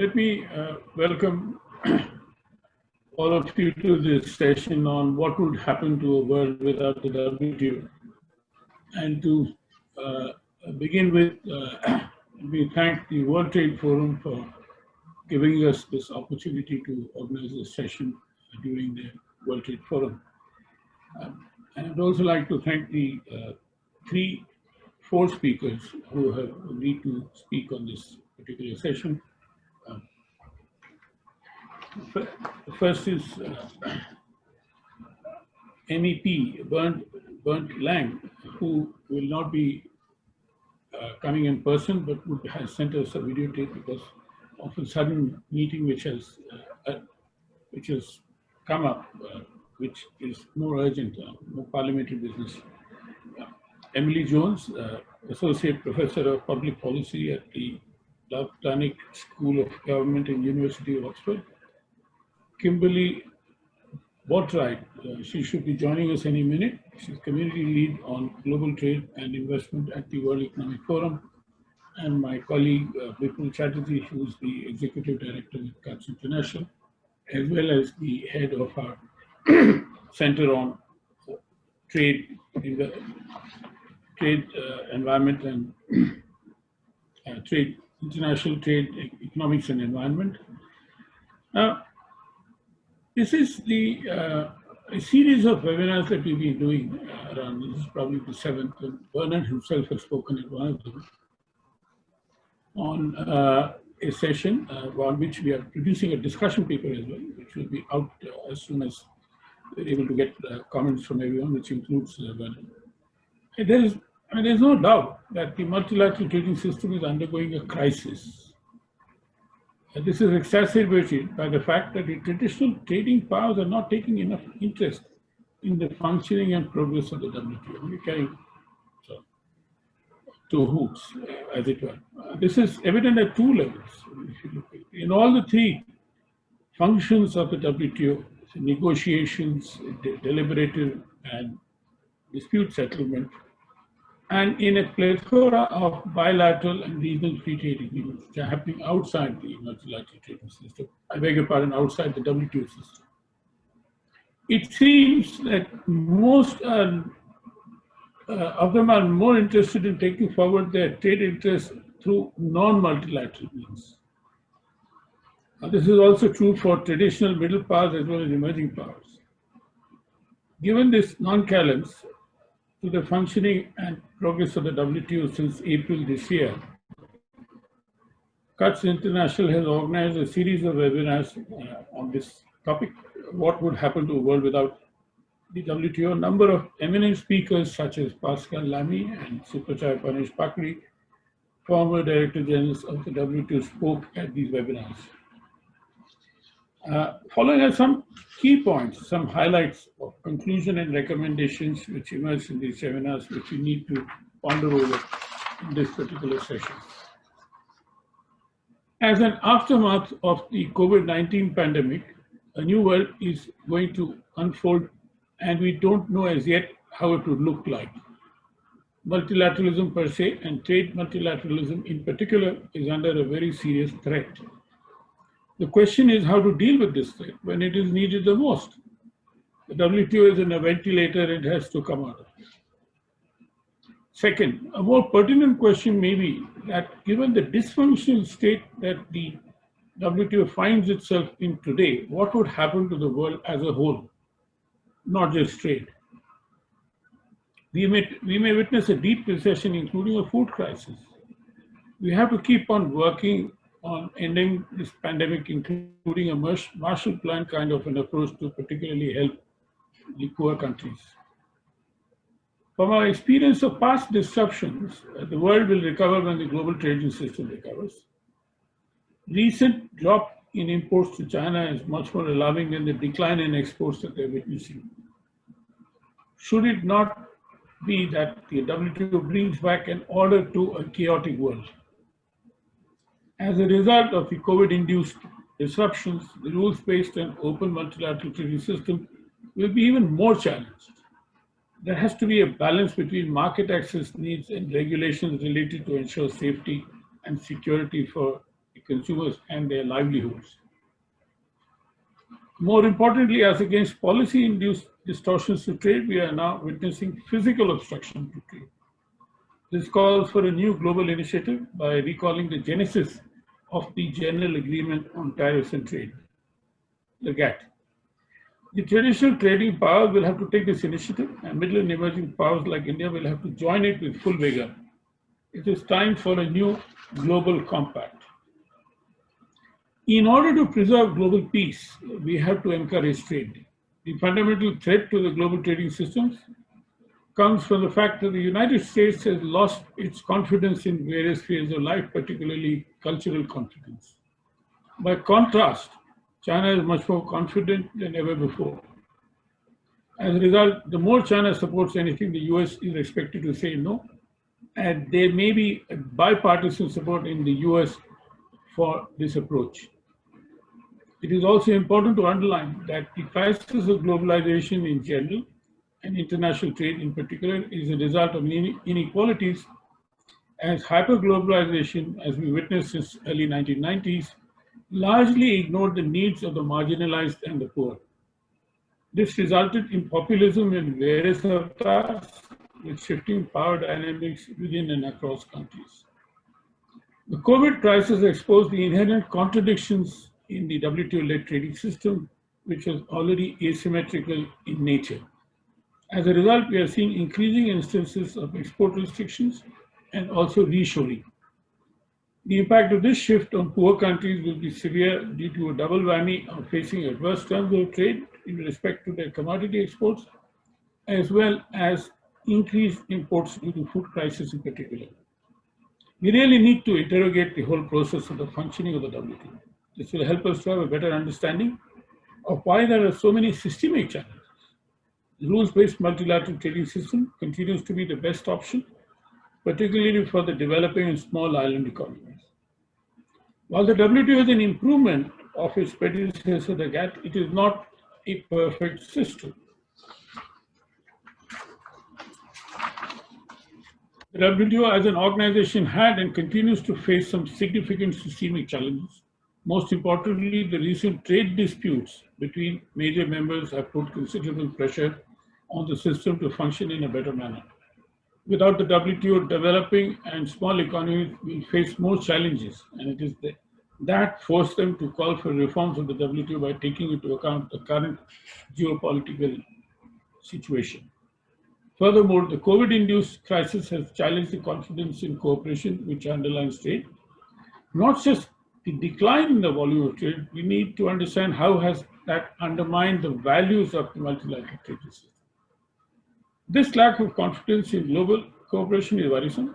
Let me welcome all of you to this session on what would happen to a world without the WTO. And to begin with, we thank the World Trade Forum for giving us this opportunity to organize this session during the World Trade Forum. And I'd also like to thank the four speakers who have agreed to speak on this particular session. The first is MEP Bernd Lange, who will not be coming in person, but has sent us a videotape because of a sudden meeting which has come up, which is more urgent, more parliamentary business. Emily Jones, Associate Professor of Public Policy at the Lange School of Government and University of Oxford. Kimberley Botwright, she should be joining us any minute. She's Community Lead on Global Trade and Investment at the World Economic Forum. And my colleague, Bipul Chatterjee, who's the Executive Director with CUTS International, as well as the head of our Center on Trade, Environment and International Trade, Economics and Environment. Now, this is a series of webinars that we've been doing around. This is probably the seventh, and Bernd himself has spoken at one of them on a session on which we are producing a discussion paper as well, which will be out as soon as we're able to get comments from everyone, which includes Bernd. There's no doubt that the multilateral trading system is undergoing a crisis. This is exacerbated by the fact that the traditional trading powers are not taking enough interest in the functioning and progress of the WTO. We're carrying two hoops, as it were. This is evident at two levels. If you look at it. In all the three functions of the WTO, negotiations, deliberative, and dispute settlement, and in a plethora of bilateral and regional free trade agreements which are happening outside the multilateral trading system, I beg your pardon, outside the WTO system. It seems that most of them are more interested in taking forward their trade interests through non-multilateral means. This is also true for traditional middle powers as well as emerging powers. Given this nonchalance to the functioning and progress of the WTO since April this year, CUTS International has organized a series of webinars on this topic, what would happen to a world without the WTO. A number of eminent speakers such as Pascal Lamy and Suprachai Panesh Pakri, former Director Generals of the WTO, spoke at these webinars. Following are some key points, some highlights of conclusion and recommendations which emerge in these seminars, which we need to ponder over in this particular session. As an aftermath of the COVID-19 pandemic, a new world is going to unfold, and we don't know as yet how it would look like. Multilateralism per se, and trade multilateralism in particular, is under a very serious threat. The question is how to deal with this threat when it is needed the most. The WTO is in a ventilator, it has to come out of it. Second, a more pertinent question may be that given the dysfunctional state that the WTO finds itself in today, what would happen to the world as a whole, not just trade? We may witness a deep recession, including a food crisis. We have to keep on working on ending this pandemic, including a Marshall Plan kind of an approach to particularly help the poor countries. From our experience of past disruptions, the world will recover when the global trading system recovers. Recent drop in imports to China is much more alarming than the decline in exports that they're witnessing. Should it not be that the WTO brings back an order to a chaotic world? As a result of the COVID-induced disruptions, the rules-based and open multilateral trading system will be even more challenged. There has to be a balance between market access needs and regulations related to ensure safety and security for consumers and their livelihoods. More importantly, as against policy-induced distortions to trade, we are now witnessing physical obstruction to trade. This calls for a new global initiative by recalling the genesis of the General Agreement on Tariffs and Trade, the GATT. The traditional trading powers will have to take this initiative, and middle and emerging powers like India will have to join it with full vigor. It is time for a new global compact. In order to preserve global peace, we have to encourage trade. The fundamental threat to the global trading systems comes from the fact that the United States has lost its confidence in various spheres of life, particularly cultural confidence. By contrast, China is much more confident than ever before. As a result, the more China supports anything, the US is expected to say no, and there may be a bipartisan support in the US for this approach. It is also important to underline that the crisis of globalization in general and international trade in particular is a result of inequalities, as hyperglobalization, as we witnessed since early 1990s, largely ignored the needs of the marginalized and the poor. This resulted in populism in various avatars, with shifting power dynamics within and across countries. The COVID crisis exposed the inherent contradictions in the WTO-led trading system, which was already asymmetrical in nature. As a result, we are seeing increasing instances of export restrictions and also reshoring. The impact of this shift on poor countries will be severe due to a double whammy of facing adverse terms of trade in respect to their commodity exports, as well as increased imports due to food crisis in particular. We really need to interrogate the whole process of the functioning of the WTO. This will help us to have a better understanding of why there are so many systemic challenges. The rules-based multilateral trading system continues to be the best option, particularly for the developing and small island economies. While the WTO is an improvement of its predecessor, the GATT, it is not a perfect system. The WTO as an organization had and continues to face some significant systemic challenges. Most importantly, the recent trade disputes between major members have put considerable pressure on the system to function in a better manner. Without the WTO developing and small economies will face more challenges, and it is that forced them to call for reforms of the WTO by taking into account the current geopolitical situation. Furthermore, the COVID-induced crisis has challenged the confidence in cooperation which underlines trade. Not just the decline in the volume of trade, we need to understand how has that undermined the values of the multilateral trade system. This lack of confidence in global cooperation is worrisome.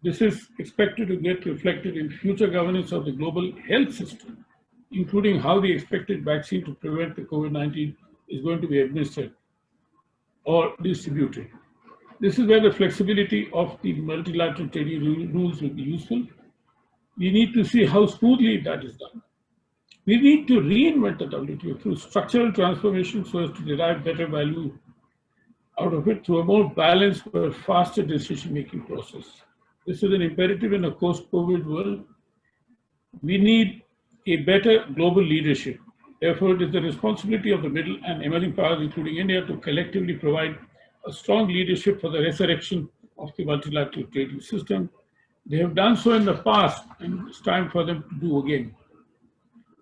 This is expected to get reflected in future governance of the global health system, including how the expected vaccine to prevent the COVID-19 is going to be administered or distributed. This is where the flexibility of the multilateral trading rules will be useful. We need to see how smoothly that is done. We need to reinvent the WTO through structural transformation so as to derive better value out of it through a more balanced but faster decision-making process. This is an imperative in a post-COVID world. We need a better global leadership. Therefore, it is the responsibility of the middle and emerging powers, including India, to collectively provide a strong leadership for the resurrection of the multilateral trading system. They have done so in the past, and it's time for them to do again.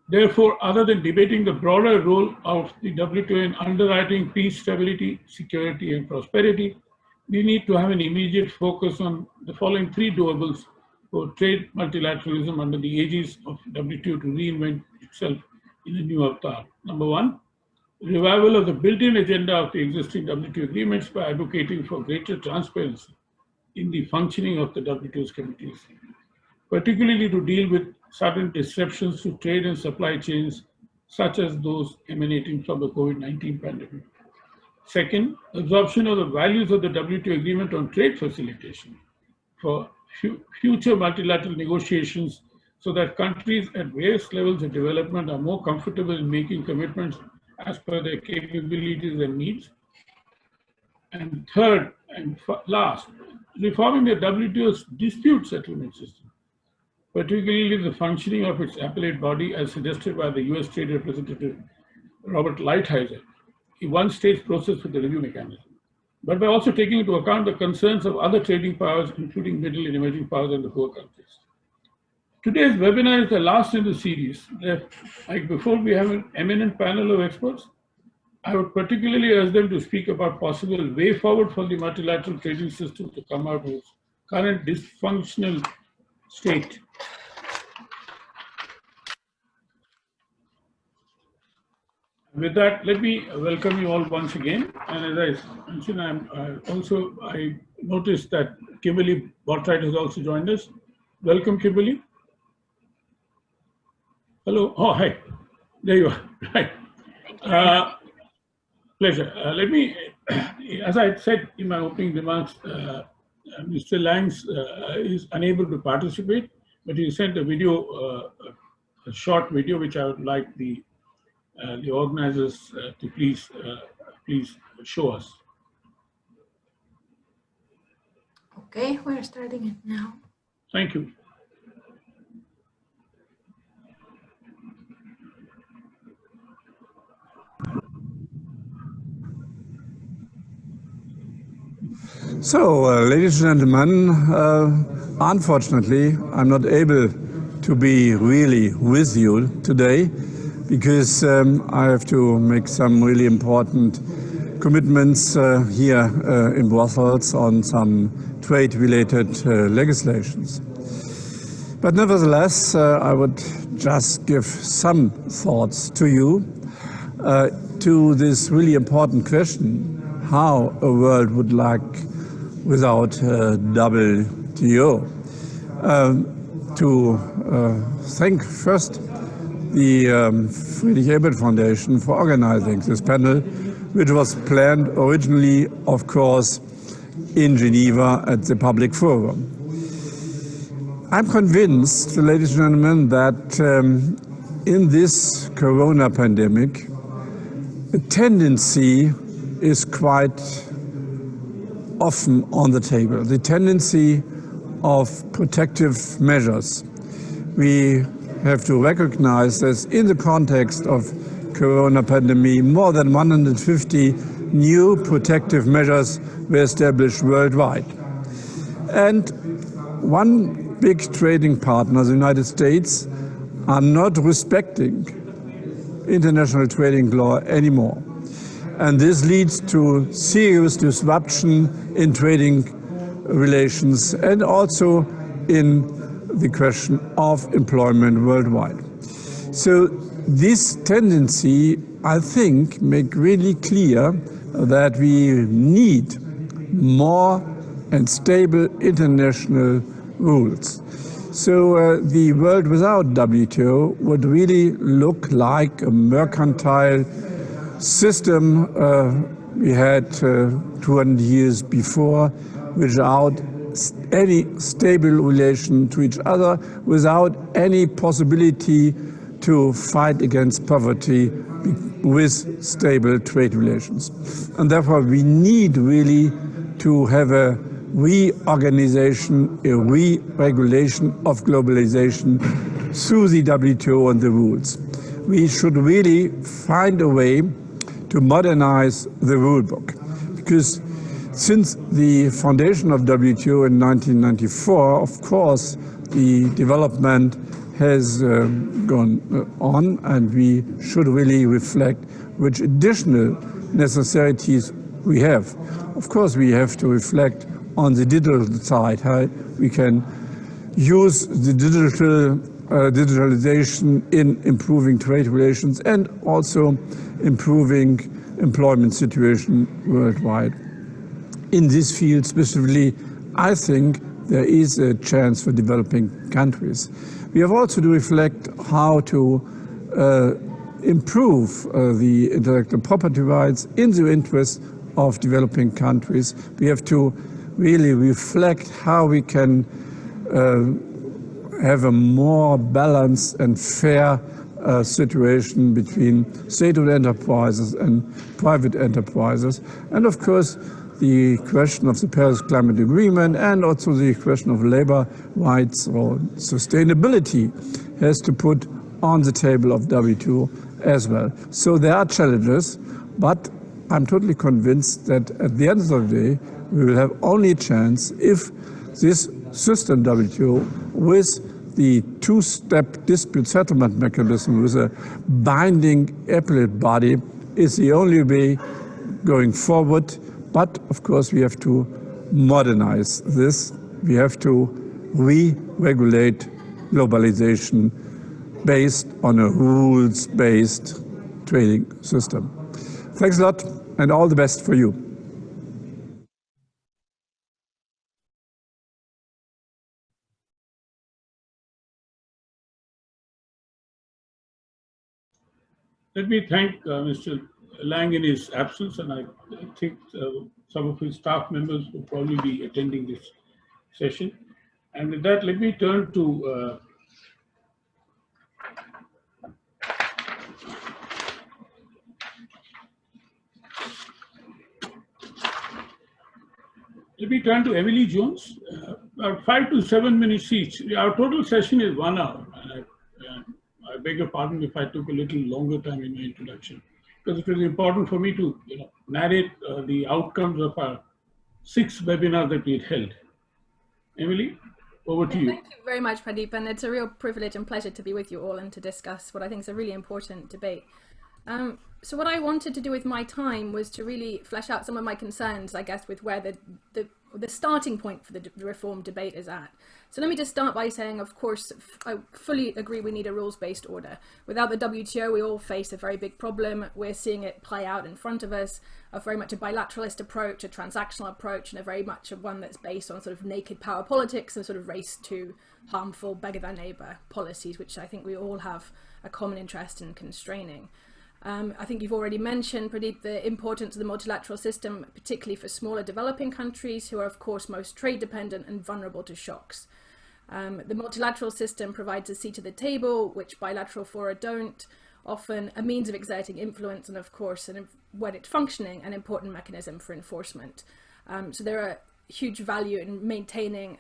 Therefore, other than debating the broader role of the WTO in underwriting peace, stability, security, and prosperity, we need to have an immediate focus on the following three doables for trade multilateralism under the aegis of WTO to reinvent itself in a new avatar. Number one, revival of the built-in agenda of the existing WTO agreements by advocating for greater transparency in the functioning of the WTO's committees, particularly to deal with sudden disruptions to trade and supply chains, such as those emanating from the COVID-19 pandemic. Second, absorption of the values of the WTO agreement on trade facilitation for future multilateral negotiations so that countries at various levels of development are more comfortable in making commitments as per their capabilities and needs. And third and last, reforming the WTO's dispute settlement system particularly the functioning of its appellate body as suggested by the US Trade Representative Robert Lighthizer. He once staged process with the review mechanism, but by also taking into account the concerns of other trading powers, including middle and emerging powers and the poor countries. Today's webinar is the last in the series. Before we have an eminent panel of experts, I would particularly urge them to speak about possible way forward for the multilateral trading system to come out of its current dysfunctional state. With that, let me welcome you all once again. And as I mentioned, I noticed that Kimberley Botwright has also joined us. Welcome, Kimberley. Hello. Oh, hi. There you are. Right. Pleasure. Let me, as I said in my opening remarks, Mr. Lange is unable to participate, but he sent a video, a short video, which I would like the organizers to please show us. Okay, we're starting it now. Thank you. So, ladies and gentlemen, unfortunately, I'm not able to be really with you today because I have to make some really important commitments here in Brussels on some trade-related legislations. But nevertheless, I would just give some thoughts to you to this really important question, how a world would like without WTO. To thank first the Friedrich Ebert Foundation for organizing this panel, which was planned originally, of course, in Geneva at the Public Forum. I'm convinced, ladies and gentlemen, that in this corona pandemic, a tendency is quite often on the table, the tendency of protective measures. We have to recognize that in the context of corona pandemic, more than 150 new protective measures were established worldwide. And one big trading partner, the United States, are not respecting international trading law anymore. And this leads to serious disruption in trading relations and also in the question of employment worldwide. So this tendency, I think, make really clear that we need more and stable international rules. So the world without WTO would really look like a mercantile system we had 200 years before, without any stable relation to each other, without any possibility to fight against poverty with stable trade relations. And therefore we need really to have a reorganization, a re-regulation of globalization through the WTO and the rules. We should really find a way to modernize the rule book, because since the foundation of WTO in 1994, of course, the development has gone on, and we should really reflect which additional necessities we have. Of course, we have to reflect on the digital side, how we can use the digitalization in improving trade relations and also improving employment situation worldwide. In this field specifically, I think there is a chance for developing countries. We have also to reflect how to improve the intellectual property rights in the interest of developing countries. We have to really reflect how we can have a more balanced and fair situation between state-owned enterprises and private enterprises. And of course, the question of the Paris Climate Agreement and also the question of labor rights or sustainability has to put on the table of WTO as well. So there are challenges, but I'm totally convinced that at the end of the day, we will have only a chance if this system WTO with the two-step dispute settlement mechanism with a binding appellate body is the only way going forward. But of course we have to modernize this. We have to re-regulate globalization based on a rules-based trading system. Thanks a lot and all the best for you. Let me thank Mr. Lange in his absence, and I think some of his staff members will probably be attending this session. And with that, let me turn to Emily Jones. About 5 to 7 minutes each. Our total session is 1 hour. And I beg your pardon if I took a little longer time in my introduction, because it was important for me to narrate the outcomes of our 6 webinars that we had held. Emily, over to you. Thank you very much, Pradeep, and it's a real privilege and pleasure to be with you all and to discuss what I think is a really important debate. So what I wanted to do with my time was to really flesh out some of my concerns, I guess, with where the starting point for the reform debate is at. So let me just start by saying, of course, I fully agree we need a rules-based order. Without the WTO, we all face a very big problem. We're seeing it play out in front of us, of very much a bilateralist approach, a transactional approach, and a very much of one that's based on sort of naked power politics and sort of race to harmful beggar thy neighbor policies, which I think we all have a common interest in constraining. I think you've already mentioned, Pradeep, the importance of the multilateral system, particularly for smaller developing countries who are, of course, most trade dependent and vulnerable to shocks. The multilateral system provides a seat at the table, which bilateral fora don't, often a means of exerting influence, and of course, when it's functioning, an important mechanism for enforcement. So there are huge value in maintaining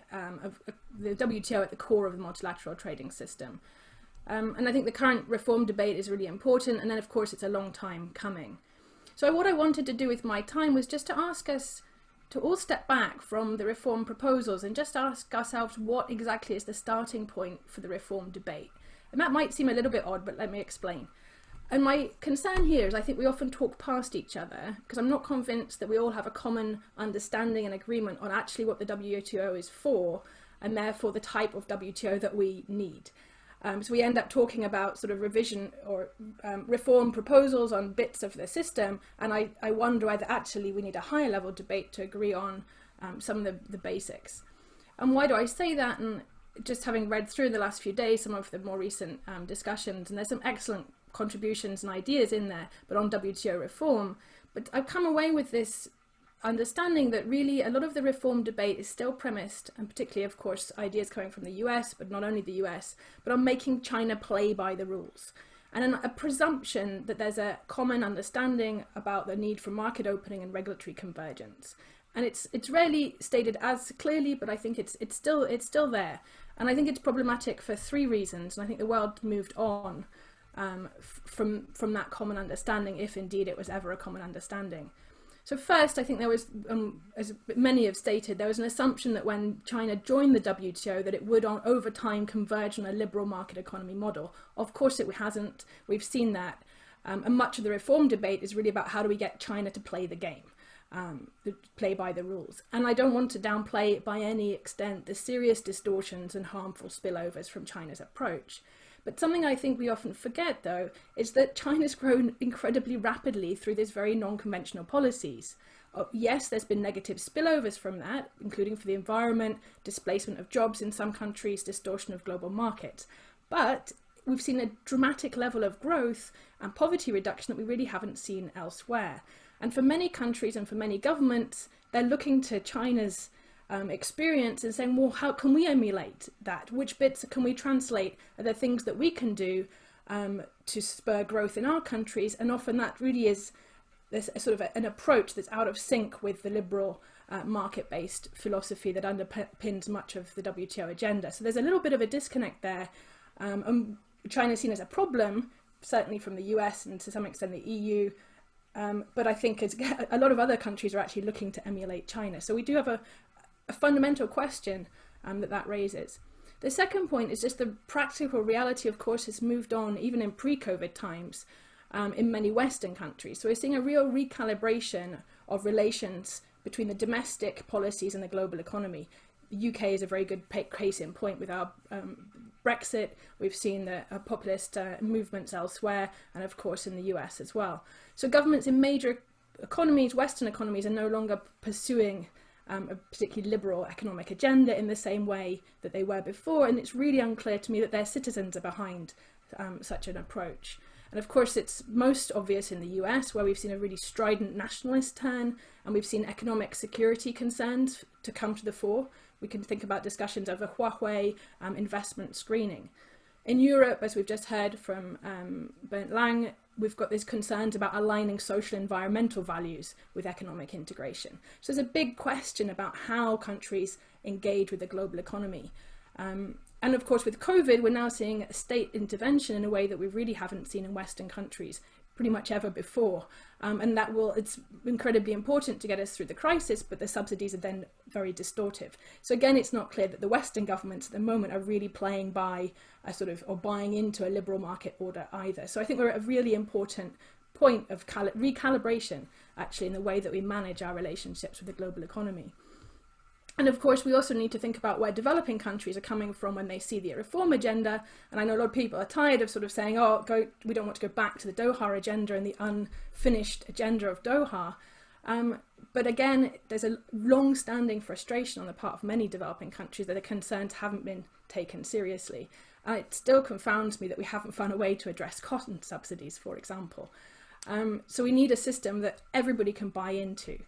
the WTO at the core of the multilateral trading system. And I think the current reform debate is really important, and then of course it's a long time coming. So what I wanted to do with my time was just to ask us to all step back from the reform proposals and just ask ourselves what exactly is the starting point for the reform debate. And that might seem a little bit odd, but let me explain. And my concern here is I think we often talk past each other because I'm not convinced that we all have a common understanding and agreement on actually what the WTO is for, and therefore the type of WTO that we need. So we end up talking about sort of revision or reform proposals on bits of the system, and I wonder whether actually we need a higher level debate to agree on some of the basics. And why do I say that? And just having read through in the last few days some of the more recent discussions, and there's some excellent contributions and ideas in there, but on WTO reform. But I've come away with this understanding that really a lot of the reform debate is still premised, and particularly of course ideas coming from the US, but not only the US, but on making China play by the rules, and a presumption that there's a common understanding about the need for market opening and regulatory convergence. And it's rarely stated as clearly, but I think it's still there, and I think it's problematic for 3 reasons. And I think the world moved on from that common understanding, if indeed it was ever a common understanding. So first, I think there was, as many have stated, there was an assumption that when China joined the WTO that it would over time converge on a liberal market economy model. Of course it hasn't. We've seen that. And much of the reform debate is really about how do we get China to play the game, play by the rules. And I don't want to downplay by any extent the serious distortions and harmful spillovers from China's approach. But something I think we often forget, though, is that China's grown incredibly rapidly through these very non-conventional policies. Yes, there's been negative spillovers from that, including for the environment, displacement of jobs in some countries, distortion of global markets. But we've seen a dramatic level of growth and poverty reduction that we really haven't seen elsewhere. And for many countries and for many governments, they're looking to China's experience and saying, well, how can we emulate that? Which bits can we translate? Are there things that we can do to spur growth in our countries? And often that really is there's a sort of an approach that's out of sync with the liberal market-based philosophy that underpins much of the WTO agenda. So there's a little bit of a disconnect there. And China is seen as a problem, certainly from the US and to some extent the EU. But I think a lot of other countries are actually looking to emulate China. So we do have a fundamental question that raises. The second point is just the practical reality, of course, has moved on even in pre-COVID times in many Western countries. So we're seeing a real recalibration of relations between the domestic policies and the global economy. The UK is a very good case in point with our Brexit. We've seen the populist movements elsewhere, and of course in the US as well. So governments in major economies, Western economies, are no longer pursuing a particularly liberal economic agenda in the same way that they were before, and it's really unclear to me that their citizens are behind such an approach. And of course it's most obvious in the US, where we've seen a really strident nationalist turn, and we've seen economic security concerns to come to the fore. We can think about discussions over Huawei investment screening. In Europe, as we've just heard from Bernd Lange, we've got these concerns about aligning social and environmental values with economic integration. So there's a big question about how countries engage with the global economy. And of course with COVID, we're now seeing state intervention in a way that we really haven't seen in Western countries pretty much ever before. And it's incredibly important to get us through the crisis, but the subsidies are then very distortive. So again, it's not clear that the Western governments at the moment are really playing by or buying into a liberal market order either. So I think we're at a really important point of recalibration, actually, in the way that we manage our relationships with the global economy. And of course, we also need to think about where developing countries are coming from when they see the reform agenda. And I know a lot of people are tired of sort of saying, we don't want to go back to the Doha agenda and the unfinished agenda of Doha. But again, there's a long-standing frustration on the part of many developing countries that the concerns haven't been taken seriously. It still confounds me that we haven't found a way to address cotton subsidies, for example. So we need a system that everybody can buy into.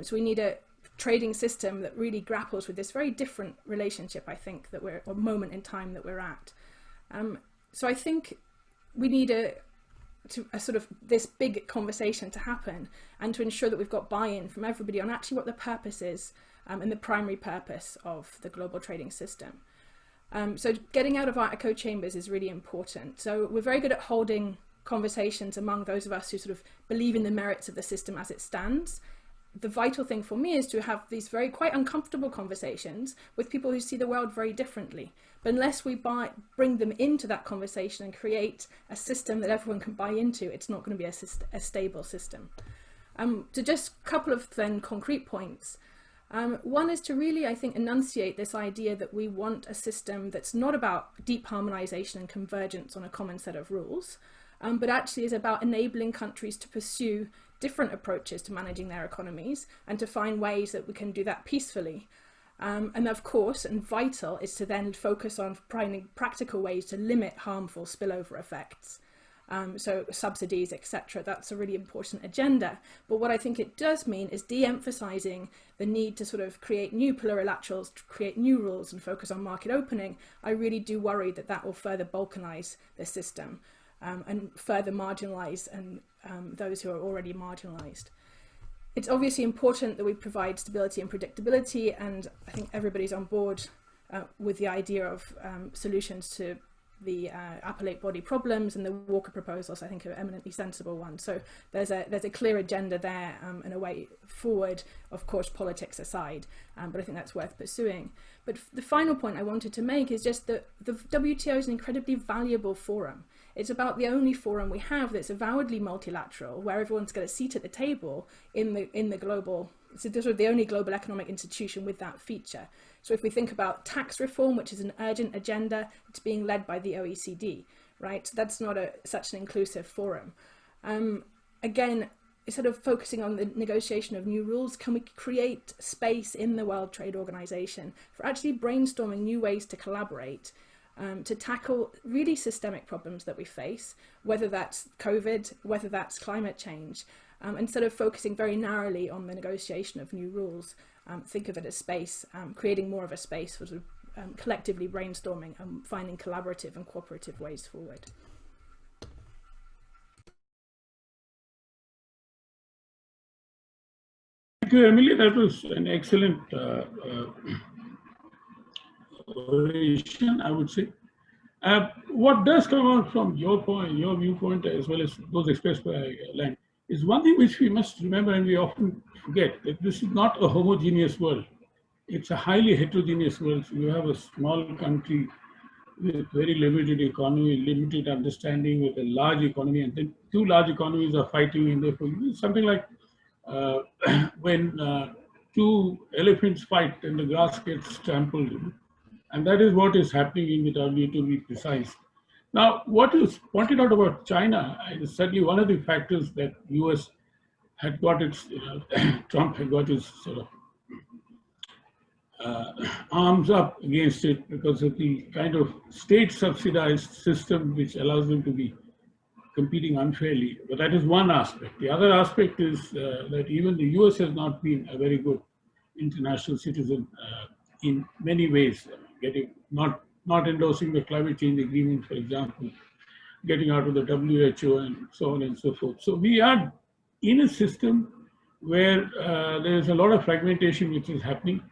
So we need a trading system that really grapples with this very different relationship, I think, or moment in time that we're at. So I think we need a sort of this big conversation to happen, and to ensure that we've got buy-in from everybody on actually what the purpose is and the primary purpose of the global trading system. So getting out of our echo chambers is really important. So we're very good at holding conversations among those of us who sort of believe in the merits of the system as it stands. The vital thing for me is to have these quite uncomfortable conversations with people who see the world very differently. But unless we bring them into that conversation and create a system that everyone can buy into, it's not going to be a stable system. So just a couple of then concrete points. One is to really, I think, enunciate this idea that we want a system that's not about deep harmonization and convergence on a common set of rules, but actually is about enabling countries to pursue different approaches to managing their economies and to find ways that we can do that peacefully. And of course, and vital, is to then focus on finding practical ways to limit harmful spillover effects. So subsidies, etc. That's a really important agenda. But what I think it does mean is de-emphasizing the need to sort of create new plurilaterals, to create new rules and focus on market opening. I really do worry that that will further balkanize the system and further marginalize those who are already marginalized. It's obviously important that we provide stability and predictability, and I think everybody's on board with the idea of solutions to the appellate body problems, and the Walker proposals I think are eminently sensible ones. So there's a clear agenda there and a way forward, of course, politics aside, but I think that's worth pursuing. But the final point I wanted to make is just that the WTO is an incredibly valuable forum. It's about the only forum we have that's avowedly multilateral, where everyone's got a seat at the table in the global. It's sort of the only global economic institution with that feature. So if we think about tax reform, which is an urgent agenda, it's being led by the OECD, right? So that's not such an inclusive forum. Again, instead of focusing on the negotiation of new rules, can we create space in the World Trade Organization for actually brainstorming new ways to collaborate, to tackle really systemic problems that we face, whether that's COVID, whether that's climate change, instead of focusing very narrowly on the negotiation of new rules. Think of it as space, creating more of a space for sort of collectively brainstorming and finding collaborative and cooperative ways forward. you, Emily. That was an excellent oration, I would say. What does come out from your point, your viewpoint, as well as those expressed by Lange, is one thing which we must remember, and we often forget, that this is not a homogeneous world. It's a highly heterogeneous world. So you have a small country with very limited economy, limited understanding, with a large economy, and then two large economies are fighting in there. Something like when two elephants fight and the grass gets trampled. And that is what is happening in the WTO, to be precise. Now, what is pointed out about China is certainly one of the factors that US had got its, Trump had got his sort of arms up against it because of the kind of state subsidized system which allows them to be competing unfairly. But that is one aspect. The other aspect is that even the US has not been a very good international citizen in many ways, not endorsing the climate change agreement, for example, getting out of the WHO and so on and so forth. So we are in a system where there is a lot of fragmentation which is happening.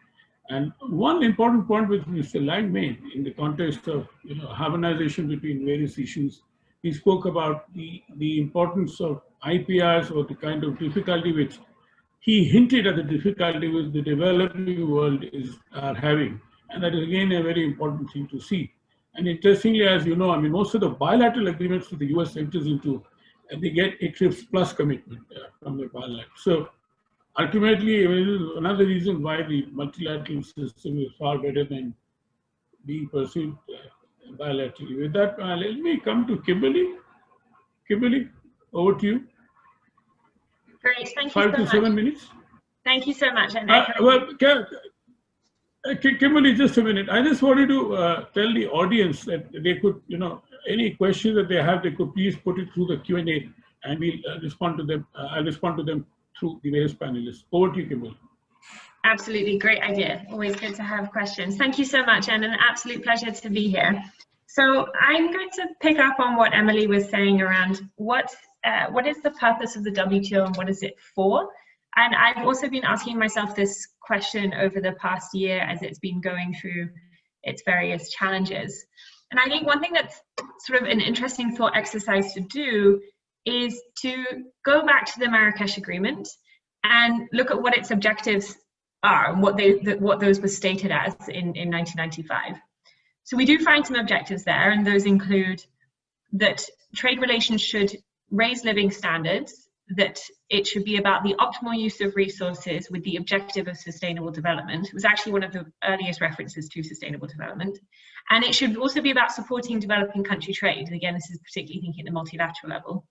And one important point which Mr. Lange made in the context of harmonization between various issues, he spoke about the importance of IPRs, or the kind of difficulty which he hinted at, the difficulty which the developing world are having. And that is again a very important thing to see. And interestingly, as you know, I mean, most of the bilateral agreements that the US enters into, they get ECRIPS plus commitment from the bilateral. So ultimately, another reason why the multilateral system is far better than being pursued bilaterally. With that, let me come to Kimberley. Kimberley, over to you. Great, thank you 5 to 7 minutes. Thank you so much. And Kimberley, just a minute. I just wanted to tell the audience that they could, any questions that they have, they could please put it through the Q&A, and we'll respond to them. I'll respond to them through the various panelists. Over to you, Kimberley. Absolutely, great idea. Always good to have questions. Thank you so much, and an absolute pleasure to be here. So I'm going to pick up on what Emily was saying around what is the purpose of the WTO and what is it for? And I've also been asking myself this question over the past year as it's been going through its various challenges. And I think one thing that's sort of an interesting thought exercise to do is to go back to the Marrakesh Agreement and look at what its objectives are and what those were stated as in 1995. So we do find some objectives there, and those include that trade relations should raise living standards, that it should be about the optimal use of resources with the objective of sustainable development. It was actually one of the earliest references to sustainable development. And it should also be about supporting developing country trade. And again, this is particularly thinking at the multilateral level.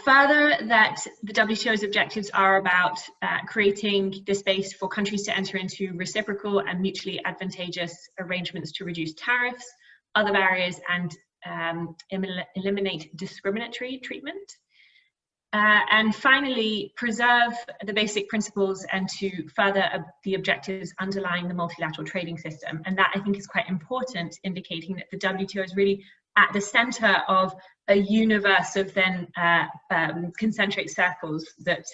Further, that the WTO's objectives are about creating the space for countries to enter into reciprocal and mutually advantageous arrangements to reduce tariffs, other barriers, and eliminate discriminatory treatment. And finally, preserve the basic principles and to further the objectives underlying the multilateral trading system. And that, I think, is quite important, indicating that the WTO is really at the center of a universe of then concentric circles that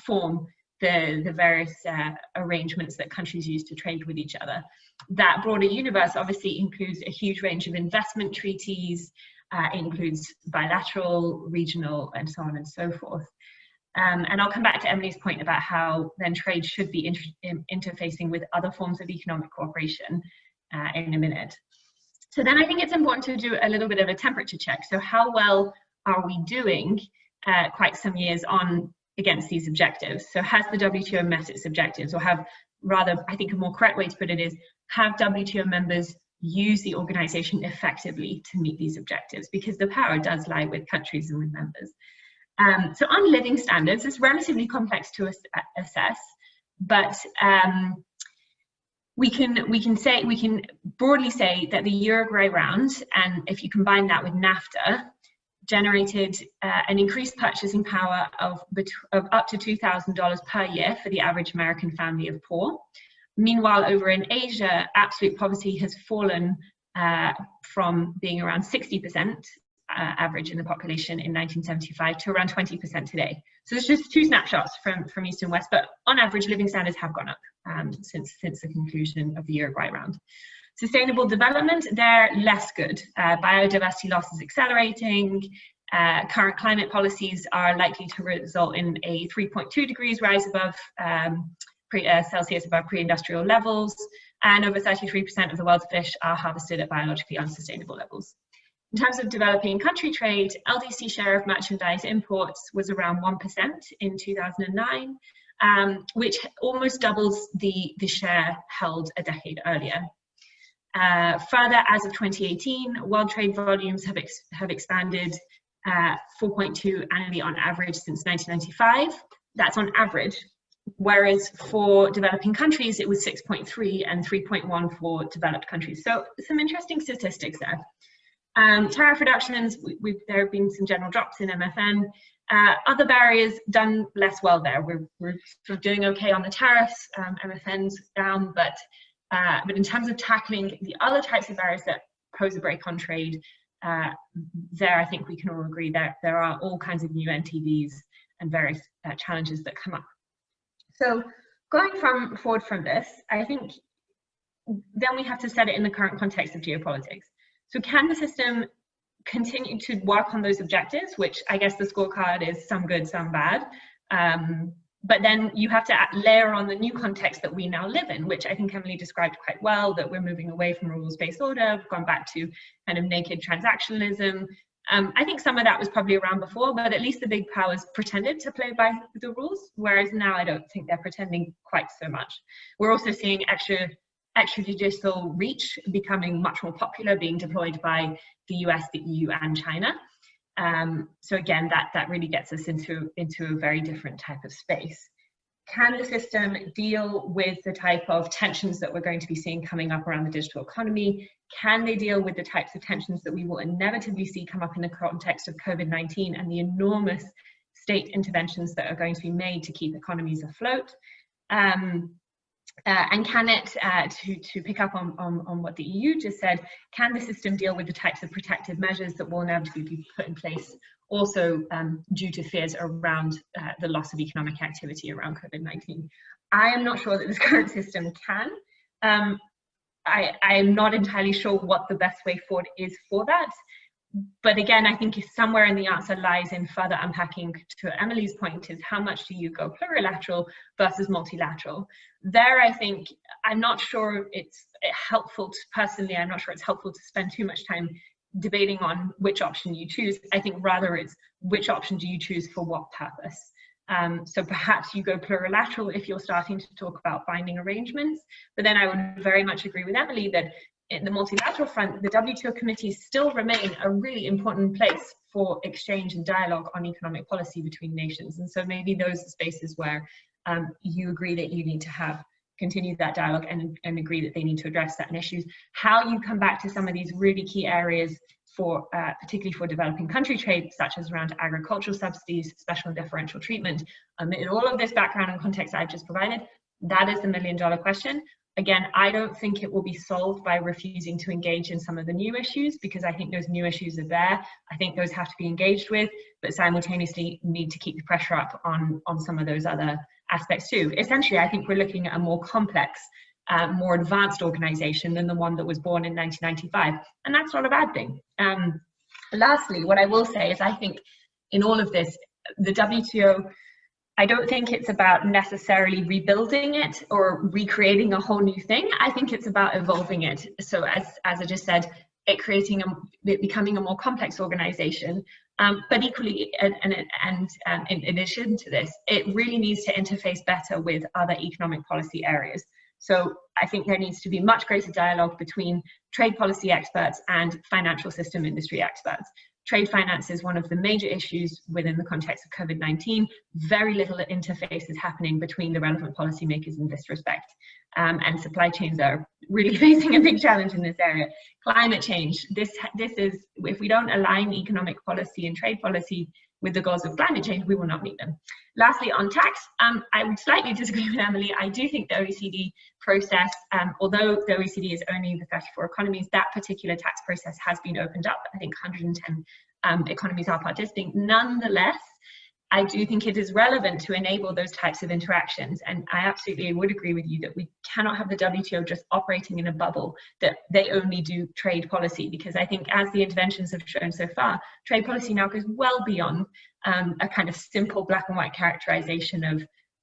form the various arrangements that countries use to trade with each other. That broader universe obviously includes a huge range of investment treaties, includes bilateral, regional, and so on and so forth. And I'll come back to Emily's point about how then trade should be interfacing with other forms of economic cooperation in a minute. So then I think it's important to do a little bit of a temperature check. So how well are we doing quite some years on against these objectives? So has the WTO met its objectives, or have, rather, I think a more correct way to put it is, have WTO members used the organization effectively to meet these objectives? Because the power does lie with countries and with members. So on living standards, it's relatively complex to assess, but we can broadly say that the Uruguay round, and if you combine that with NAFTA, generated an increased purchasing power of up to $2,000 per year for the average American family of poor. Meanwhile, over in Asia, absolute poverty has fallen from being around 60% average in the population in 1975 to around 20% today. So there's just two snapshots from East and West, but on average, living standards have gone up since the conclusion of the Uruguay round. Sustainable development, they're less good. Biodiversity loss is accelerating. Current climate policies are likely to result in a 3.2 degrees rise above Celsius above pre-industrial levels, and over 33% of the world's fish are harvested at biologically unsustainable levels. In terms of developing country trade, LDC share of merchandise imports was around 1% in 2009, which almost doubles the share held a decade earlier. Further, as of 2018, world trade volumes have expanded 4.2 annually on average since 1995. That's on average, whereas for developing countries, it was 6.3 and 3.1 for developed countries. So some interesting statistics there. Tariff reductions, there have been some general drops in MFN. Other barriers done less well there. We're sort of doing okay on the tariffs, MFN's down, but in terms of tackling the other types of barriers that pose a brake on trade, there I think we can all agree that there are all kinds of new NTVs and various challenges that come up. So going forward from this, I think then we have to set it in the current context of geopolitics. So can the system continue to work on those objectives, which I guess the scorecard is some good, some bad, but then you have to layer on the new context that we now live in, which I think Emily described quite well, that we're moving away from rules-based order, we've gone back to kind of naked transactionalism. I think some of that was probably around before, but at least the big powers pretended to play by the rules, whereas now I don't think they're pretending quite so much. We're also seeing extrajudicial reach becoming much more popular, being deployed by the US, the EU, and China. So again, that really gets us into a very different type of space. Can the system deal with the type of tensions that we're going to be seeing coming up around the digital economy? Can they deal with the types of tensions that we will inevitably see come up in the context of COVID-19 and the enormous state interventions that are going to be made to keep economies afloat? And can it, to pick up on what the EU just said, can the system deal with the types of protective measures that will inevitably be put in place, also due to fears around the loss of economic activity around COVID-19? I am not sure that this current system can. I am not entirely sure what the best way forward is for that. But again, I think somewhere in the answer lies in further unpacking, to Emily's point, is how much do you go plurilateral versus multilateral? There, I think, I'm not sure it's helpful to, personally, I'm not sure it's helpful to spend too much time debating on which option you choose. I think rather it's which option do you choose for what purpose? So perhaps you go plurilateral if you're starting to talk about binding arrangements, but then I would very much agree with Emily that in the multilateral front, the WTO committees still remain a really important place for exchange and dialogue on economic policy between nations. And so maybe those are spaces where you agree that you need to continue that dialogue and agree that they need to address certain issues. How you come back to some of these really key areas for particularly for developing country trade, such as around agricultural subsidies, special and differential treatment, in all of this background and context I've just provided, that is the million-dollar question. Again, I don't think it will be solved by refusing to engage in some of the new issues, because I think those new issues are there. I think those have to be engaged with, but simultaneously need to keep the pressure up on some of those other aspects too. Essentially, I think we're looking at a more complex, more advanced organization than the one that was born in 1995, and that's not a bad thing. Lastly, what I will say is I think in all of this, the WTO, I don't think it's about necessarily rebuilding it or recreating a whole new thing. I think it's about evolving it. So as I just said, it becoming a more complex organization, but equally, and in addition to this, it really needs to interface better with other economic policy areas. So I think there needs to be much greater dialogue between trade policy experts and financial system industry experts. Trade finance is one of the major issues within the context of COVID-19. Very little interface is happening between the relevant policymakers in this respect. And supply chains are really facing a big challenge in this area. Climate change, this is, if we don't align economic policy and trade policy with the goals of climate change, we will not meet them. Lastly, on tax, I would slightly disagree with Emily. I do think the OECD process, although the OECD is only the 34 economies, that particular tax process has been opened up. I think 110 economies are participating. Nonetheless, I do think it is relevant to enable those types of interactions. And I absolutely would agree with you that we cannot have the WTO just operating in a bubble, that they only do trade policy, because I think, as the interventions have shown so far, trade policy now goes well beyond a kind of simple black and white characterization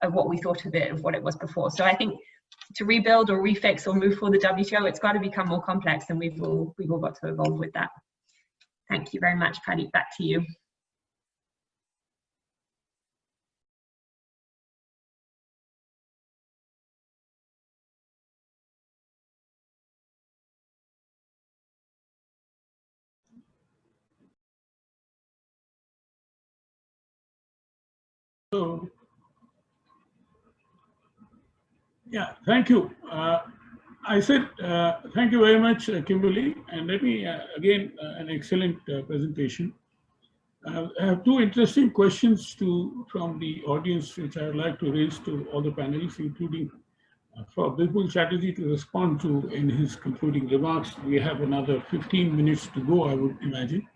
of what we thought of it, of what it was before. So I think to rebuild or refix or move for the WTO, it's got to become more complex, and we've all got to evolve with that. Thank you very much, Pradeep. Back to you. So, yeah, thank you. I said thank you very much, Kimberley, and let me again an excellent presentation. I have two interesting questions from the audience, which I would like to raise to all the panelists, including for Bipul Chatterjee to respond to in his concluding remarks. We have another 15 minutes to go, I would imagine.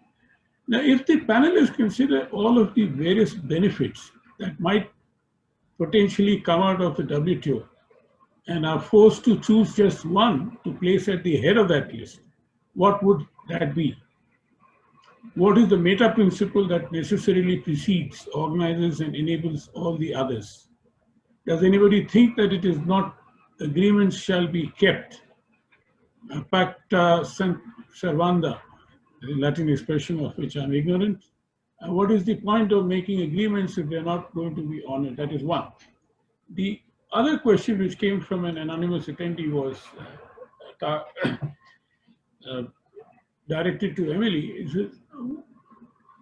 Now, if the panelists consider all of the various benefits that might potentially come out of the WTO and are forced to choose just one to place at the head of that list, what would that be? What is the meta principle that necessarily precedes, organizes, and enables all the others? Does anybody think that it is not agreements shall be kept? Pacta sunt servanda, the Latin expression of which I'm ignorant. What is the point of making agreements if they're not going to be honored? That is one. The other question, which came from an anonymous attendee, was directed to Emily. Is it,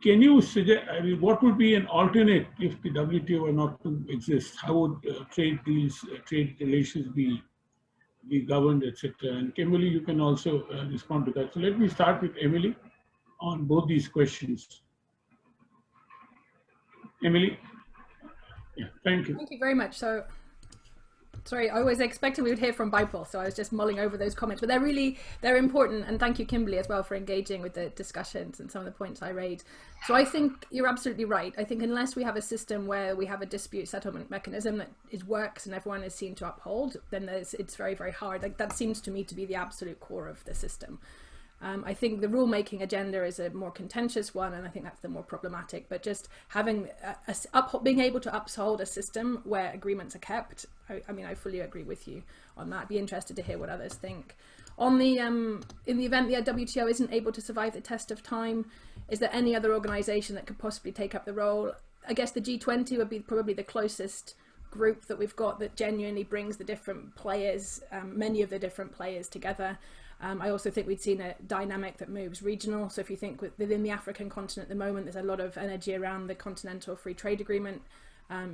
can you suggest, I mean, what would be an alternate if the WTO were not to exist? How would trade deals, trade relations be governed, etc.? And Kimberley, you can also respond to that. So let me start with Emily on both these questions. Emily? Yeah, thank you. Thank you very much. So, sorry, I was expecting we would hear from Bipul, so I was just mulling over those comments, but they're important, and thank you, Kimberley, as well, for engaging with the discussions and some of the points I raised. So I think you're absolutely right. I think unless we have a system where we have a dispute settlement mechanism that works and everyone is seen to uphold, then it's very, very hard. Like, that seems to me to be the absolute core of the system. I think the rulemaking agenda is a more contentious one, and I think that's the more problematic. But just having being able to uphold a system where agreements are kept, I mean, I fully agree with you on that. I'd be interested to hear what others think. On the in the event the WTO isn't able to survive the test of time, is there any other organisation that could possibly take up the role? I guess the G20 would be probably the closest group that we've got that genuinely brings the different players, many of the different players together. I also think we'd seen a dynamic that moves regional. So if you think within the African continent at the moment, there's a lot of energy around the Continental Free Trade Agreement.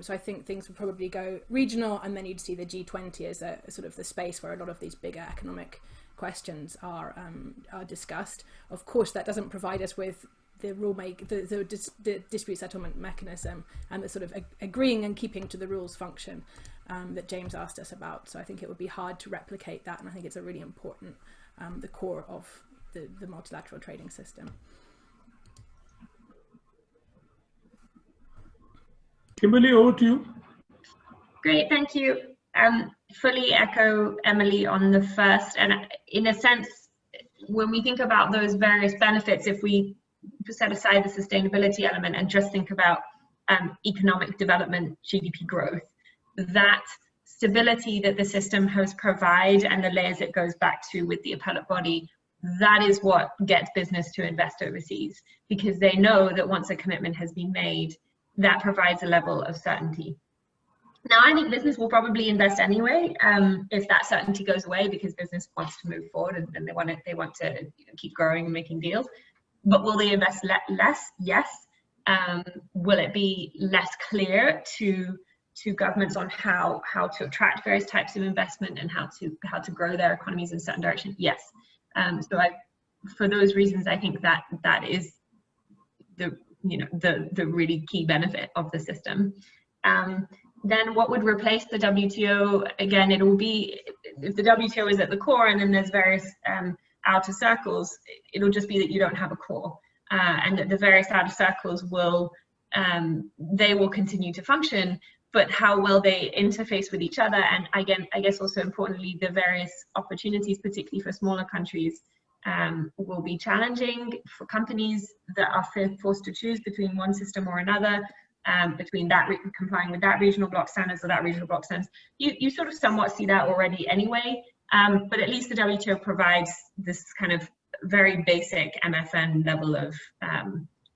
So I think things would probably go regional, and then you'd see the G20 as a sort of the space where a lot of these bigger economic questions are discussed. Of course, that doesn't provide us with the the dispute settlement mechanism and the sort of agreeing and keeping to the rules function that James asked us about. So I think it would be hard to replicate that, and I think it's a really important the core of the multilateral trading system. Kimberley, over to you. Great, thank you. Fully echo Emily on the first, and in a sense, when we think about those various benefits, if we set aside the sustainability element and just think about economic development, GDP growth, that stability that the system has provided and the layers it goes back to with the appellate body, that is what gets business to invest overseas, because they know that once a commitment has been made, that provides a level of certainty. Now, I think business will probably invest anyway if that certainty goes away, because business wants to move forward and they want to keep growing and making deals. But will they invest less? Yes. Will it be less clear to governments on how to attract various types of investment and how to grow their economies in a certain direction? Yes. So for those reasons, I think that is the really key benefit of the system. Then what would replace the WTO? Again, it will be, if the WTO is at the core and then there's various outer circles, it'll just be that you don't have a core. and that the various outer circles will continue to function, but how will they interface with each other? And again, I guess also importantly, the various opportunities, particularly for smaller countries, will be challenging for companies that are forced to choose between one system or another, between that complying with that regional block standards or that regional block standards. You sort of somewhat see that already anyway, but at least the WTO provides this kind of very basic MFN level of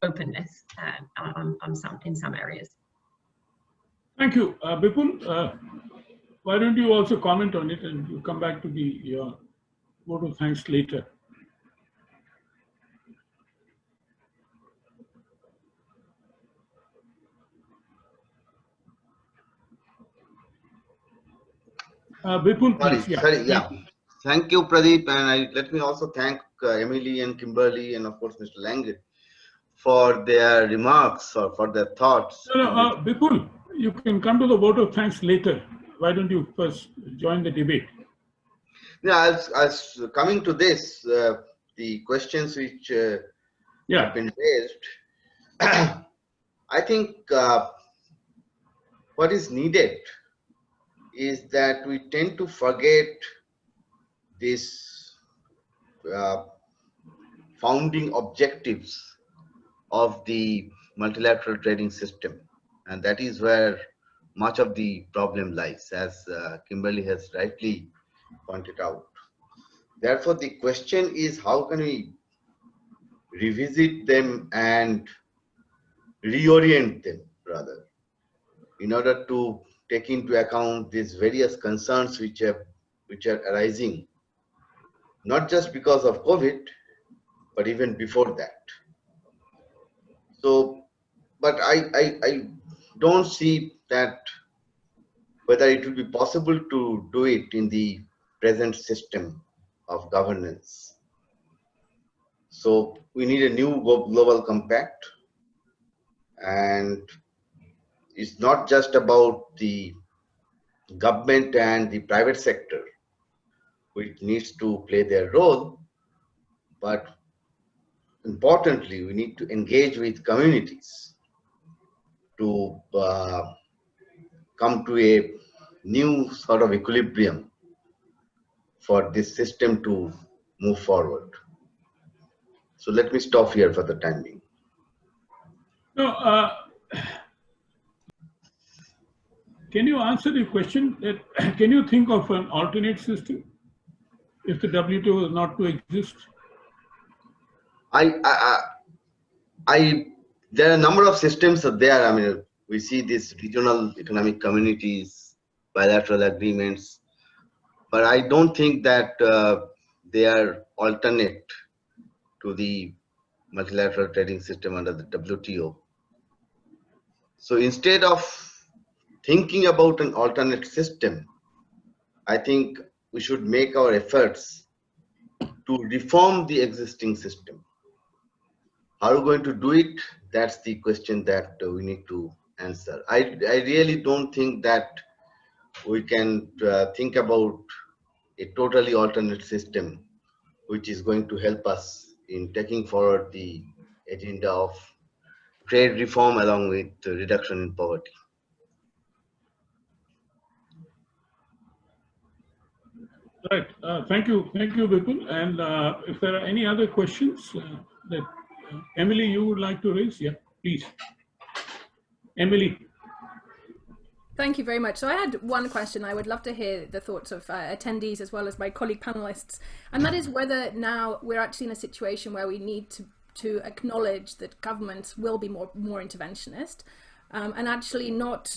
openness in some areas. Thank you. Bipul, why don't you also comment on it, and we'll come back to the vote of thanks later. Bipul, please. Sorry, yeah. Thank you, Pradeep, and let me also thank Emily and Kimberley and of course Mr. Lange for their remarks or for their thoughts. No, Bipul, you can come to the vote of thanks later. Why don't you first join the debate? Yeah, as coming to this, the questions which have been raised, I think what is needed is that we tend to forget this founding objectives of the multilateral trading system, and that is where much of the problem lies, as Kimberley has rightly pointed out. Therefore, the question is, how can we revisit them and reorient them, rather, in order to take into account these various concerns which are arising, not just because of COVID, but even before that. So, but I don't see that whether it will be possible to do it in the present system of governance. So we need a new global compact, and it's not just about the government and the private sector which needs to play their role, but importantly, we need to engage with communities to come to a new sort of equilibrium for this system to move forward. So let me stop here for the time being. No, can you answer the question that can you think of an alternate system if the WTO is not to exist? There are a number of systems there. I mean, we see these regional economic communities, bilateral agreements, but I don't think that they are alternate to the multilateral trading system under the WTO. So instead of thinking about an alternate system, I think we should make our efforts to reform the existing system. How are we going to do it? That's the question that we need to answer. I really don't think that we can think about a totally alternate system which is going to help us in taking forward the agenda of trade reform along with reduction in poverty. Right. Thank you, Bipul. And if there are any other questions that Emily, you would like to raise, yeah, please. Emily. Thank you very much. So I had one question. I would love to hear the thoughts of attendees as well as my colleague panelists, and that is whether now we're actually in a situation where we need to acknowledge that governments will be more interventionist, and actually not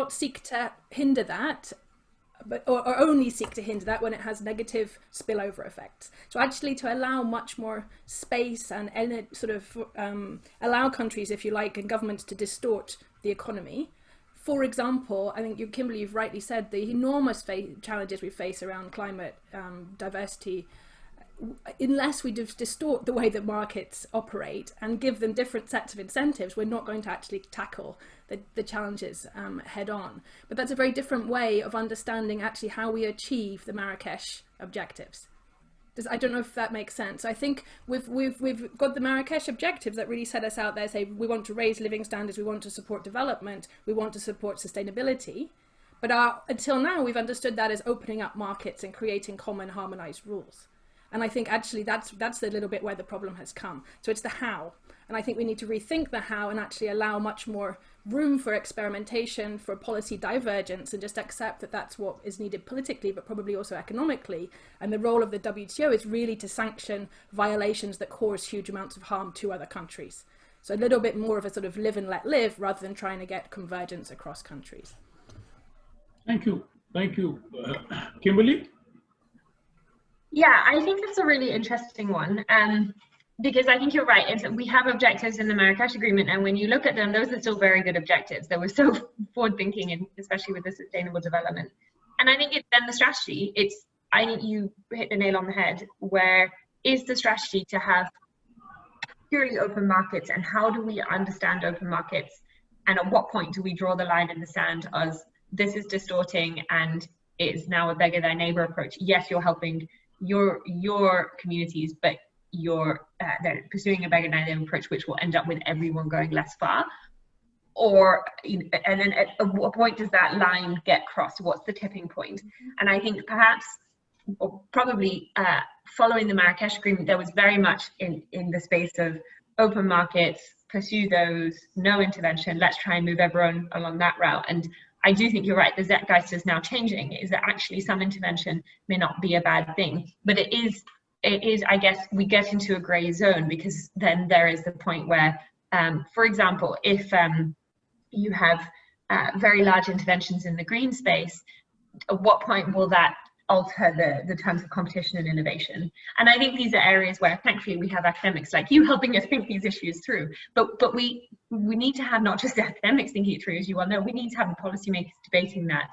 seek to hinder that, or only seek to hinder that when it has negative spillover effects. So actually to allow much more space and sort of allow countries, if you like, and governments to distort the economy. For example, I think Kimberley, you've rightly said the enormous challenges we face around climate, diversity. Unless we distort the way that markets operate and give them different sets of incentives, we're not going to actually tackle the challenges head on. But that's a very different way of understanding actually how we achieve the Marrakesh objectives. I don't know if that makes sense. I think we've got the Marrakesh objectives that really set us out there, say we want to raise living standards, we want to support development, we want to support sustainability. But until now, we've understood that as opening up markets and creating common harmonized rules. And I think actually that's a little bit where the problem has come. So it's the how. And I think we need to rethink the how and actually allow much more room for experimentation, for policy divergence, and just accept that that's what is needed politically, but probably also economically. And the role of the WTO is really to sanction violations that cause huge amounts of harm to other countries. So a little bit more of a sort of live and let live rather than trying to get convergence across countries. Thank you. Thank you. Kimberley? Yeah, I think that's a really interesting one. Because I think you're right. We have objectives in the Marrakesh Agreement, and when you look at them, those are still very good objectives. They were so forward-thinking, and especially with the sustainable development. And I think then the strategy, I think you hit the nail on the head. Where is the strategy to have purely open markets, and how do we understand open markets? And at what point do we draw the line in the sand as this is distorting and it's now a beggar thy neighbor approach? Yes, you're helping your communities, but you're pursuing a beggar thy neighbor approach, which will end up with everyone going less far. And then at what point does that line get crossed? What's the tipping point? And I think perhaps, or probably following the Marrakesh Agreement, there was very much in the space of open markets, pursue those, no intervention, let's try and move everyone along that route. And I do think you're right, the zeitgeist is now changing, is that actually some intervention may not be a bad thing, but it is, I guess, we get into a gray zone, because then there is the point where, for example, if you have very large interventions in the green space, at what point will that alter the terms of competition and innovation? And I think these are areas where thankfully we have academics like you helping us think these issues through, but we need to have not just the academics thinking it through, as you well know, we need to have the policymakers debating that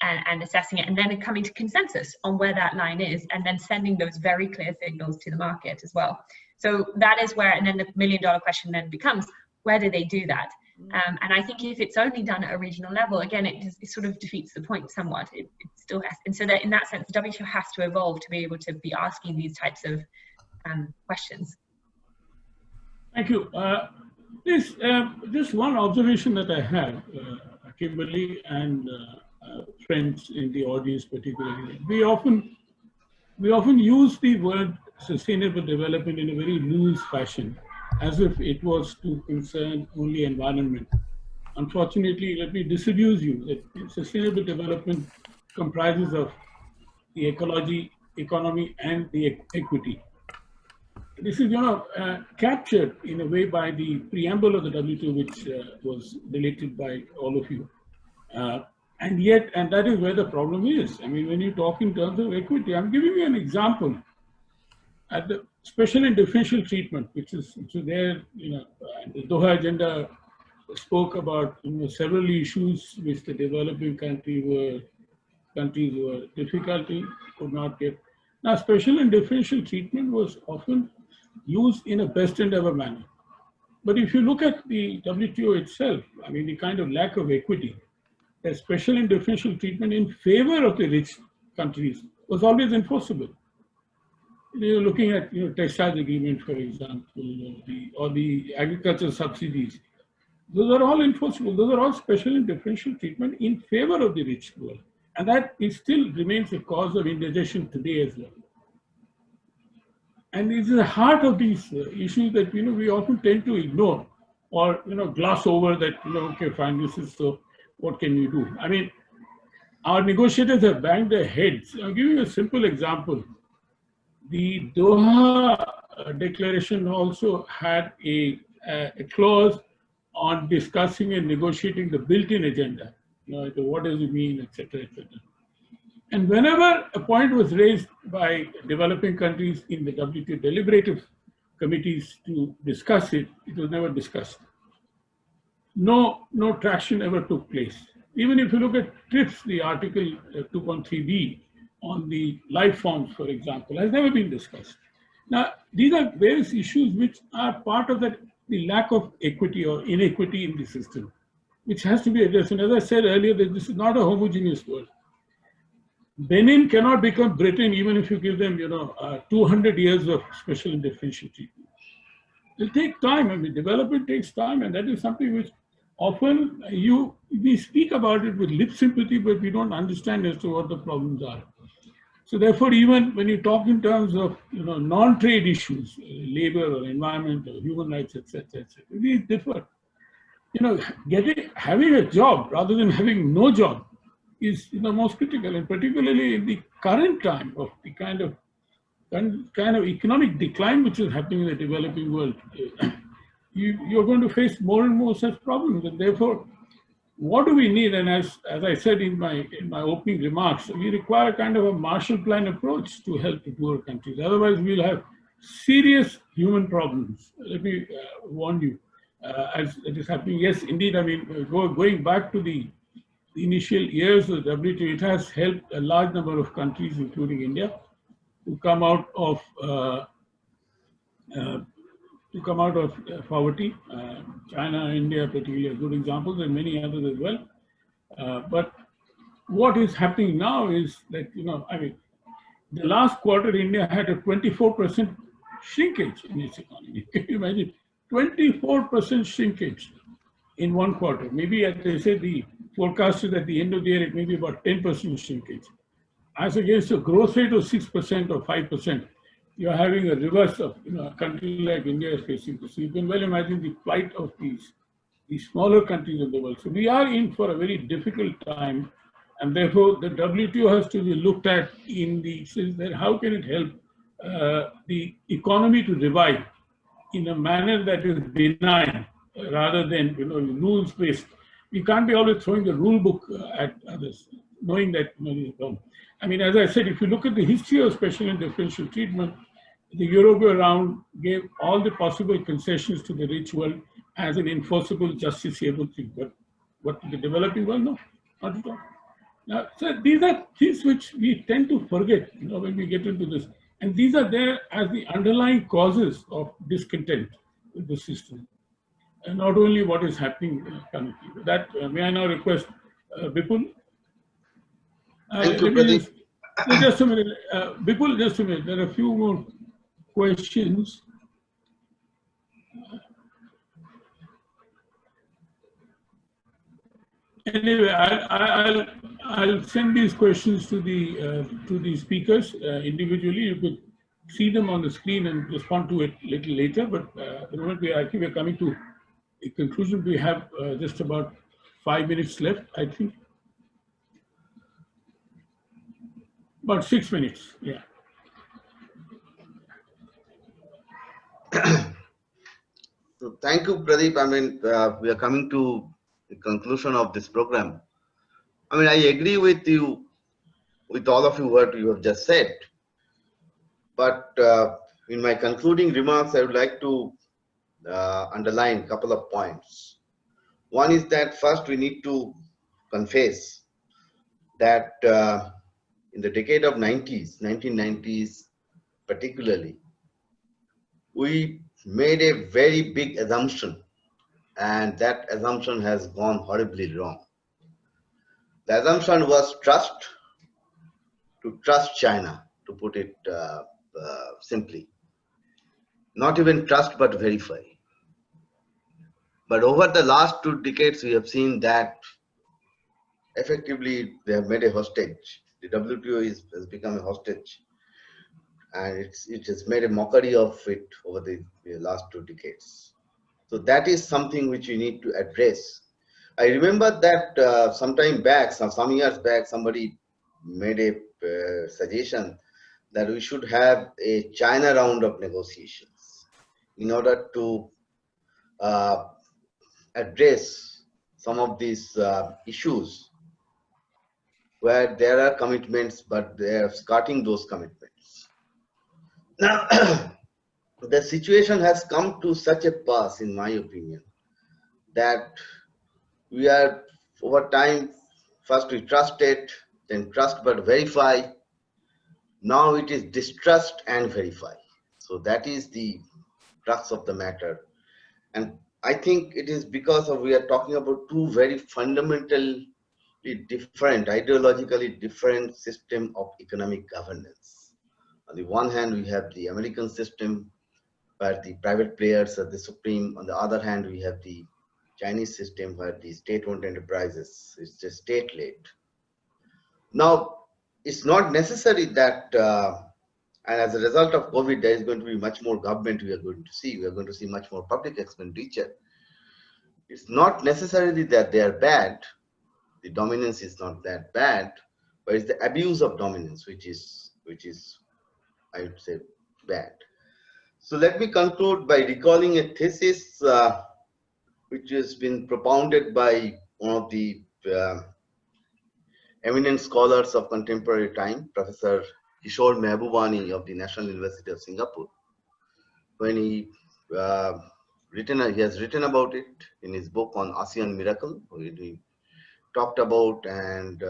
and assessing it, and then coming to consensus on where that line is, and then sending those very clear signals to the market as well. So that is where, and then the million-dollar question then becomes, where do they do that? And I think if it's only done at a regional level, again, it sort of defeats the point somewhat. It still has, and so that in that sense, the WTO has to evolve to be able to be asking these types of questions. Thank you. Just one observation that I have, Kimberley and friends in the audience particularly, we often use the word sustainable development in a very loose fashion, as if it was to concern only environment. Unfortunately, let me disabuse you that sustainable development comprises of the ecology, economy, and the equity. This is captured in a way by the preamble of the WTO, which was related by all of you. And that is where the problem is. I mean, when you talk in terms of equity, I'm giving you an example. At the special and differential treatment, which is there, the Doha agenda spoke about several issues which the developing countries were difficulty could not get. Now, special and differential treatment was often used in a best endeavor manner. But if you look at the WTO itself, I mean, the kind of lack of equity, the special and differential treatment in favor of the rich countries was always enforceable. You're looking at textile agreement, for example, or the agricultural subsidies. Those are all enforceable. Those are all special and differential treatment in favor of the rich world, and that still remains a cause of indigestion today as well. And it's the heart of these issues that we often tend to ignore or gloss over. That okay, fine, this is so. What can we do? I mean, our negotiators have banged their heads. I'll give you a simple example. The Doha Declaration also had a clause on discussing and negotiating the built-in agenda. What does it mean, etc., etc. And whenever a point was raised by developing countries in the WTO deliberative committees to discuss it, it was never discussed. No traction ever took place. Even if you look at TRIPS, the Article 2.3b on the life forms, for example, has never been discussed. Now, these are various issues which are part of the lack of equity or inequity in the system, which has to be addressed. And as I said earlier, that this is not a homogeneous world. Benin cannot become Britain even if you give them, 200 years of special and differential treatment. It'll take time. I mean, development takes time, and that is something which often we speak about it with lip sympathy, but we don't understand as to what the problems are. So therefore, even when you talk in terms of non-trade issues, labor or environment or human rights, etc., these differ. Having a job rather than having no job is most critical, and particularly in the current time of the kind of economic decline which is happening in the developing world. You're going to face more and more such problems, and therefore, what do we need? And as I said in my opening remarks, we require kind of a Marshall Plan approach to help the poorer countries. Otherwise, we'll have serious human problems. Let me warn you, as it is happening. Yes, indeed. I mean, going back to the initial years of the WTO, it has helped a large number of countries, including India, to come out of poverty. China, India, particularly are good examples, and many others as well. But what is happening now is that the last quarter India had a 24% shrinkage in its economy. Can you imagine? 24% shrinkage in one quarter. Maybe, as they say, the forecast is at the end of the year it may be about 10% shrinkage. As against a growth rate of 6% or 5%, you're having a reverse of a country like India is facing this. So you can well imagine the plight of these smaller countries of the world. So we are in for a very difficult time, and therefore the WTO has to be looked at in the sense that how can it help the economy to revive in a manner that is benign rather than rules based. We can't be always throwing the rule book at others, knowing that I mean, as I said, if you look at the history of special and differential treatment, the Euro round gave all the possible concessions to the rich world as an enforceable, justiciable thing. But what the developing world? No, not at all. Now, so these are things which we tend to forget, when we get into this. And these are there as the underlying causes of discontent with the system. And not only what is happening currently. That, may I now request Bipul? Thank you, Pradeep. Just a minute. Bipul, just a minute. There are a few more questions. Anyway, I'll send these questions to the speakers individually. You could see them on the screen and respond to it a little later. But the moment we're coming to a conclusion, we have just about 5 minutes left, I think. About 6 minutes, yeah. So thank you, Pradeep. I mean, we are coming to the conclusion of this program. I mean, I agree with you, with all of you, what you have just said. But in my concluding remarks, I would like to underline a couple of points. One is that first we need to confess that in the decade of 1990s particularly, we made a very big assumption, and that assumption has gone horribly wrong. The assumption was to trust China, to put it simply. Not even trust, but verify. But over the last 2 decades, we have seen that effectively they have made a hostage. The WTO has become a hostage, and it has made a mockery of it over the last 2 decades. So that is something which we need to address. I remember that some years back, somebody made a suggestion that we should have a China round of negotiations in order to address some of these issues where there are commitments, but they are skirting those commitments. Now, the situation has come to such a pass, in my opinion, that we are over time, first we trusted, then trust but verify. Now it is distrust and verify. So that is the crux of the matter. And I think it is because we are talking about 2 very fundamental different, ideologically different system of economic governance. On the one hand, we have the American system where the private players are the supreme. On the other hand, we have the Chinese system where the state-owned enterprises is just state-led. Now, it's not necessary that, and as a result of COVID, there is going to be much more government we are going to see. We are going to see much more public expenditure. It's not necessarily that they are bad. The dominance is not that bad, but it's the abuse of dominance which is, I would say, bad. So let me conclude by recalling a thesis which has been propounded by one of the eminent scholars of contemporary time, Professor Kishore Mehbubani of the National University of Singapore. When he has written about it in his book on ASEAN Miracle, he talked about and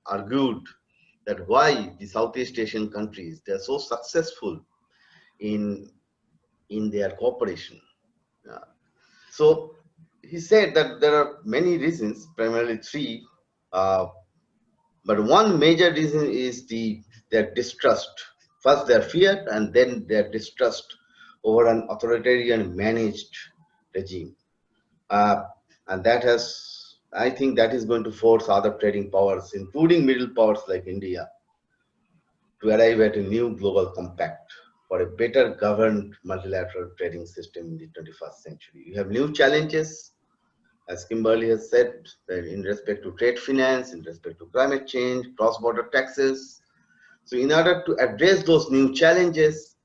argued that why the Southeast Asian countries, they are so successful in their cooperation. So he said that there are many reasons, primarily three, but one major reason is their distrust. First their fear and then their distrust over an authoritarian managed regime. And that has, I think that is going to force other trading powers, including middle powers like India, to arrive at a new global compact for a better governed multilateral trading system in the 21st century. You have new challenges, as Kimberley has said, in respect to trade finance, in respect to climate change, cross-border taxes. So in order to address those new challenges,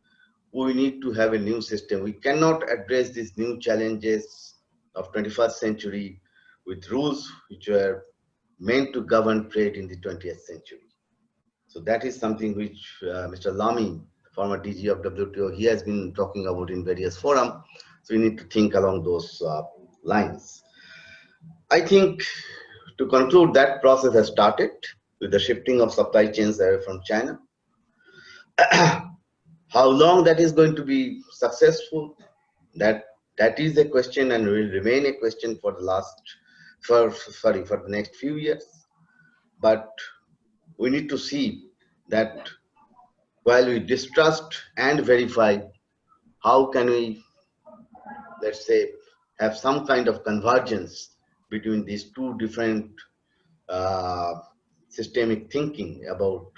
we need to have a new system. We cannot address these new challenges of 21st century with rules which were meant to govern trade in the 20th century. So that is something which Mr. Lange, former DG of WTO, he has been talking about in various forums. So we need to think along those lines. I think to conclude, that process has started with the shifting of supply chains away from China. How long that is going to be successful, that is a question and will remain a question for the next few years. But we need to see that while we distrust and verify, how can we, let's say, have some kind of convergence between these two different systemic thinking about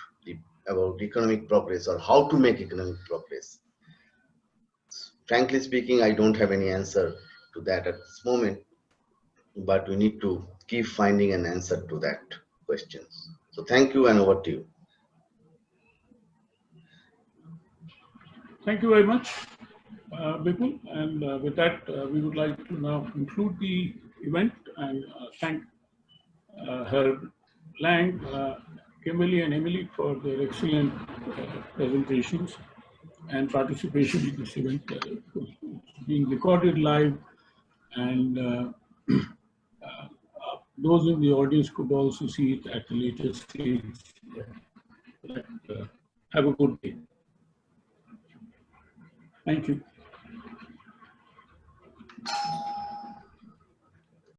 economic progress, or how to make economic progress. Frankly speaking, I don't have any answer to that at this moment, but we need to keep finding an answer to that question. So thank you, and over to you. Thank you very much, Bipul. And with that, we would like to now conclude the event and thank Herr Lange, Kimberley and Emily for their excellent presentations and participation in this event. It's being recorded live, and those in the audience could also see it at a later stage. Have a good day. Thank you.